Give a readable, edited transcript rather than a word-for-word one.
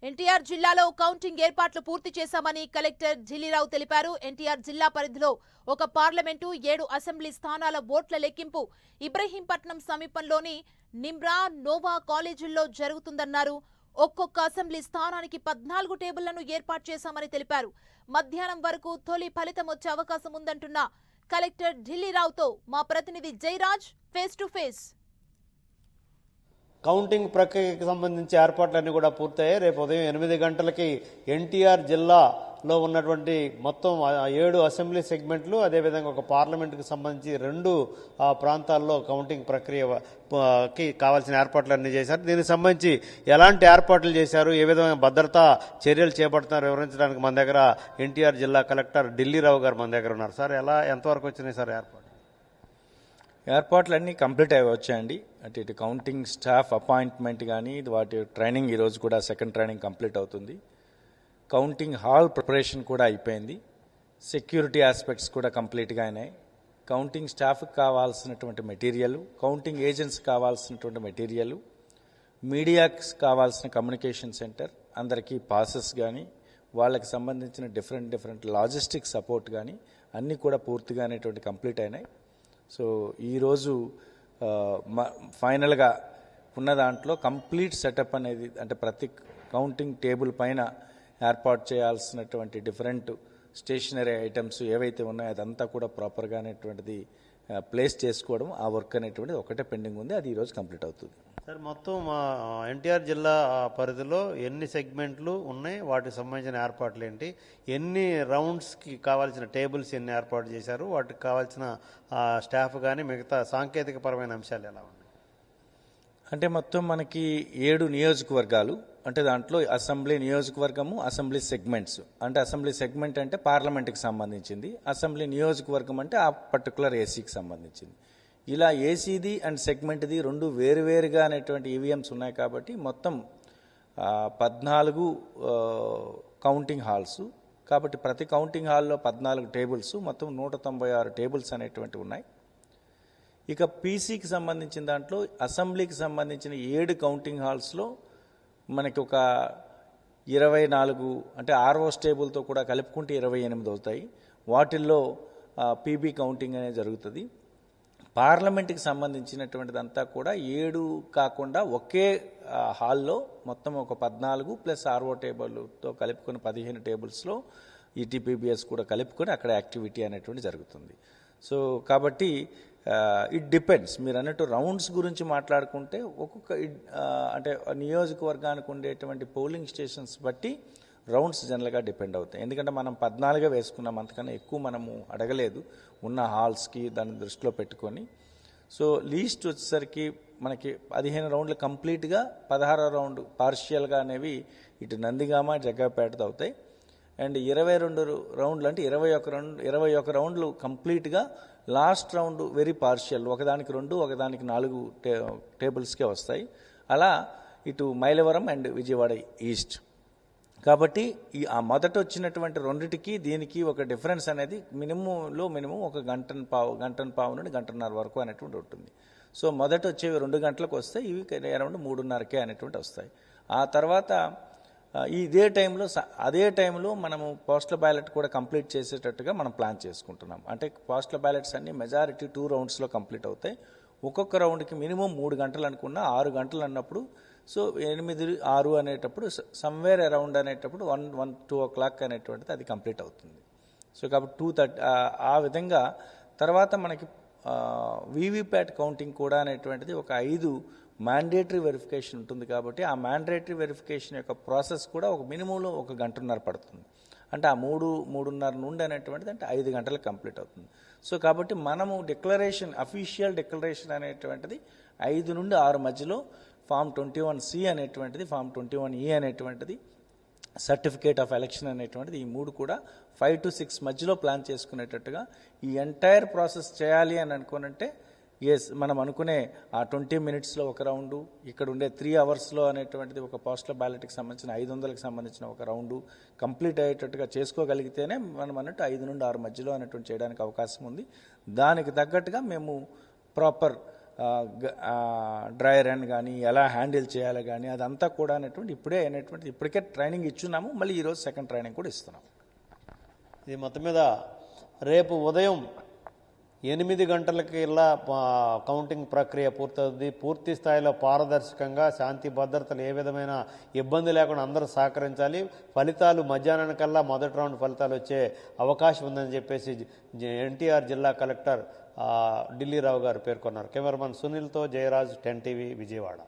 ఎన్టీఆర్ జిల్లాలో కౌంటింగ్ ఏర్పాట్లు పూర్తి చేశామని కలెక్టర్ ఢిల్లీరావు తెలిపారు. ఎన్టీఆర్ జిల్లా పరిధిలో ఒక పార్లమెంటు 7 అసెంబ్లీ స్థానాల ఓట్ల లెక్కింపు ఇబ్రహీంపట్నం సమీపంలోని నిమ్రా నోవా కాలేజీల్లో జరుగుతుందన్నారు. ఒక్కొక్క అసెంబ్లీ స్థానానికి 14 టేబుళ్లను ఏర్పాటు చేశామని తెలిపారు. మధ్యాహ్నం వరకు తొలి ఫలితం వచ్చే అవకాశం ఉందంటున్న కలెక్టర్ ఢిల్లీరావుతో మా ప్రతినిధి Jayaraj face to face. Counting ప్రక్రియకి సంబంధించి ఏర్పాట్లన్నీ కూడా పూర్తయ్యాయి. రేపు ఉదయం 8 గంటలకి ఎన్టీఆర్ జిల్లాలో ఉన్నటువంటి మొత్తం 7 అసెంబ్లీ సెగ్మెంట్లు, అదేవిధంగా ఒక పార్లమెంటుకు సంబంధించి 2 ప్రాంతాల్లో కౌంటింగ్ ప్రక్రియకి కావాల్సిన ఏర్పాట్లన్నీ చేశారు. దీనికి సంబంధించి ఎలాంటి ఏర్పాట్లు చేశారు, ఏ విధమైన భద్రతా చర్యలు చేపడుతున్నారు వివరించడానికి మన దగ్గర ఎన్టీఆర్ జిల్లా కలెక్టర్ ఢిల్లీరావు గారు మన దగ్గర ఉన్నారు. సార్, ఎంతవరకు వచ్చినాయి సార్ ఏర్పాట్లన్నీ కంప్లీట్ అయి వచ్చాయండి. ఇటు కౌంటింగ్ స్టాఫ్ అపాయింట్మెంట్ కానీ వాటి ట్రైనింగ్ ఈరోజు కూడా సెకండ్ ట్రైనింగ్ కంప్లీట్ అవుతుంది. కౌంటింగ్ హాల్ ప్రిపరేషన్ కూడా అయిపోయింది. సెక్యూరిటీ ఆస్పెక్ట్స్ కూడా కంప్లీట్గా అయినాయి. కౌంటింగ్ స్టాఫ్కి కావాల్సినటువంటి మెటీరియల్, కౌంటింగ్ ఏజెంట్స్ కావాల్సినటువంటి మెటీరియల్, మీడియాకి కావాల్సిన కమ్యూనికేషన్ సెంటర్, అందరికీ పాసెస్ కానీ వాళ్ళకి సంబంధించిన డిఫరెంట్ లాజిస్టిక్ సపోర్ట్ కానీ అన్నీ కూడా పూర్తిగా అనేటువంటి కంప్లీట్ అయినాయి. సో ఈరోజు ఫైనల్గా ఉన్న దాంట్లో కంప్లీట్ సెటప్ అనేది, అంటే ప్రతి కౌంటింగ్ టేబుల్ పైన ఏర్పాటు చేయాల్సినటువంటి డిఫరెంట్ స్టేషనరీ ఐటమ్స్ ఏవైతే ఉన్నాయో అదంతా కూడా ప్రాపర్గా అనేటువంటిది ప్లేస్ చేసుకోవడం, ఆ వర్క్ అనేటువంటిది ఒకటే పెండింగ్ ఉంది. అది ఈరోజు కంప్లీట్ అవుతుంది. సార్, మొత్తం ఎన్టీఆర్ జిల్లా పరిధిలో ఎన్ని సెగ్మెంట్లు ఉన్నాయి, వాటికి సంబంధించిన ఏర్పాట్లు ఏంటి, ఎన్ని రౌండ్స్కి కావాల్సిన టేబుల్స్ ఎన్ని ఏర్పాటు చేశారు, వాటికి కావాల్సిన స్టాఫ్ కానీ మిగతా సాంకేతికపరమైన అంశాలు ఎలా ఉన్నాయి? అంటే మొత్తం మనకి 7 నియోజకవర్గాలు, అంటే దాంట్లో అసెంబ్లీ నియోజకవర్గము, అసెంబ్లీ సెగ్మెంట్స్. అంటే అసెంబ్లీ సెగ్మెంట్ అంటే పార్లమెంట్కి సంబంధించింది, అసెంబ్లీ నియోజకవర్గం అంటే ఆ పర్టికులర్ ఏసీకి సంబంధించింది. ఇలా ఏసీది అండ్ సెగ్మెంట్ది 2 వేరువేరుగా అనేటువంటి ఈవీఎంస్ ఉన్నాయి. కాబట్టి మొత్తం 14 కౌంటింగ్ హాల్స్. కాబట్టి ప్రతి కౌంటింగ్ హాల్లో 14 టేబుల్స్, మొత్తం 196 టేబుల్స్ అనేటువంటివి ఉన్నాయి. ఇక పీసీకి సంబంధించిన దాంట్లో అసెంబ్లీకి సంబంధించిన 7 కౌంటింగ్ హాల్స్లో మనకి ఒక 24, అంటే ఆర్ఓస్ టేబుల్తో కూడా కలుపుకుంటే 28 అవుతాయి. వాటిల్లో పీబీ కౌంటింగ్ అనేది జరుగుతుంది. పార్లమెంట్కి సంబంధించినటువంటిదంతా కూడా 7 కాకుండా ఒకే హాల్లో మొత్తం ఒక 14 ప్లస్ ఆర్ఓ టేబుల్తో కలుపుకొని 15 టేబుల్స్లో ఈటీపీబీఎస్ కూడా కలుపుకొని అక్కడ యాక్టివిటీ అనేటువంటి జరుగుతుంది. సో కాబట్టి ఇట్ డిపెండ్స్. మీరు అన్నట్టు రౌండ్స్ గురించి మాట్లాడుకుంటే ఒక్కొక్క అంటే నియోజకవర్గానికి ఉండేటువంటి పోలింగ్ స్టేషన్స్ బట్టి రౌండ్స్ జనరల్గా డిపెండ్ అవుతాయి. ఎందుకంటే మనం 14 వేసుకున్నాం, అంతకన్నా ఎక్కువ మనము అడగలేదు ఉన్న హాల్స్కి, దాన్ని దృష్టిలో పెట్టుకొని. సో లీస్ట్ వచ్చేసరికి మనకి 15 రౌండ్లు కంప్లీట్గా, 16వ రౌండ్ పార్షియల్గా అనేవి ఇటు నందిగామ, జగ్గపేటతో అవుతాయి. అండ్ 22 రౌండ్లు అంటే 21 రౌండ్లు కంప్లీట్గా, లాస్ట్ రౌండ్ వెరీ పార్షియల్, ఒకదానికి 2, ఒకదానికి 4 టేబుల్స్కే వస్తాయి. అలా ఇటు మైలవరం అండ్ విజయవాడ ఈస్ట్. కాబట్టి ఆ మొదట వచ్చినటువంటి రెండిటికి దీనికి ఒక డిఫరెన్స్ అనేది మినిమం ఒక గంటన పావు నుండి గంటన్నర వరకు అనేటువంటి ఉంటుంది. సో మొదట వచ్చేవి 2 గంటలకు వస్తాయి, ఇవి అరౌండ్ 3:30కే అనేటువంటి వస్తాయి. ఆ తర్వాత అదే టైంలో మనము పోస్టల్ బ్యాలెట్ కూడా కంప్లీట్ చేసేటట్టుగా మనం ప్లాన్ చేసుకుంటున్నాం. అంటే పోస్టల్ బ్యాలెట్స్ అన్ని మెజారిటీ 2 రౌండ్స్లో కంప్లీట్ అవుతాయి. ఒక్కొక్క రౌండ్కి మినిమం 3 గంటలు అనుకున్నా, 6 గంటలు అన్నప్పుడు, సో 8, 6 అనేటప్పుడు సమ్వేర్ అరౌండ్ అనేటప్పుడు 1-2 o'clock అనేటువంటిది అది కంప్లీట్ అవుతుంది. సో కాబట్టి 2:30 ఆ విధంగా. తర్వాత మనకి వీవీప్యాట్ కౌంటింగ్ కూడా అనేటువంటిది ఒక 5 మ్యాండేటరీ వెరిఫికేషన్ ఉంటుంది. కాబట్టి ఆ మ్యాండేటరీ వెరిఫికేషన్ యొక్క ప్రాసెస్ కూడా ఒక మినిమంలో 1 గంటన్నర పడుతుంది. అంటే ఆ 3-3:30 నుండి అనేటువంటిది అంటే 5 గంటలకు కంప్లీట్ అవుతుంది. సో కాబట్టి మనము అఫీషియల్ డిక్లరేషన్ అనేటువంటిది 5 నుండి 6 మధ్యలో, ఫామ్ 21C అనేటువంటిది, ఫామ్ 21E అనేటువంటిది, సర్టిఫికేట్ ఆఫ్ ఎలక్షన్ అనేటువంటిది, ఈ 3 కూడా 5 to 6 మధ్యలో ప్లాన్ చేసుకునేటట్టుగా ఈ ఎంటైర్ ప్రాసెస్ చేయాలి అని అనుకోనంటే, మనం అనుకునే ఆ 20 minutesలో ఒక రౌండు, ఇక్కడ ఉండే 3 hours అనేటువంటిది ఒక పోస్టల్ బ్యాలెట్కి సంబంధించిన 500కి సంబంధించిన ఒక రౌండు కంప్లీట్ అయ్యేటట్టుగా చేసుకోగలిగితేనే మనం అన్నట్టు 5 నుండి 6 మధ్యలో అనేటువంటి చేయడానికి అవకాశం ఉంది. దానికి తగ్గట్టుగా మేము ప్రాపర్ డ్రై రన్ కానీ ఎలా హ్యాండిల్ చేయాలి కానీ అదంతా కూడా ఇప్పటికే ట్రైనింగ్ ఇచ్చున్నాము. మళ్ళీ ఈరోజు సెకండ్ ట్రైనింగ్ కూడా ఇస్తున్నాము. ఇది మొత్తం మీద రేపు ఉదయం 8 గంటలకి ఇలా కౌంటింగ్ ప్రక్రియ పూర్తవుతుంది. పూర్తి స్థాయిలో పారదర్శకంగా శాంతి భద్రతలు ఏ విధమైన ఇబ్బంది లేకుండా అందరూ సహకరించాలి. ఫలితాలు మధ్యాహ్నానికల్లా మొదటి రౌండ్ ఫలితాలు వచ్చే అవకాశం ఉందని చెప్పేసి ఎన్టీఆర్ జిల్లా కలెక్టర్ ఢిల్లీరావు గారు పేర్కొన్నారు. కెమెరామన్ సునీల్తో జయరాజ్, 10 టీవీ, విజయవాడ.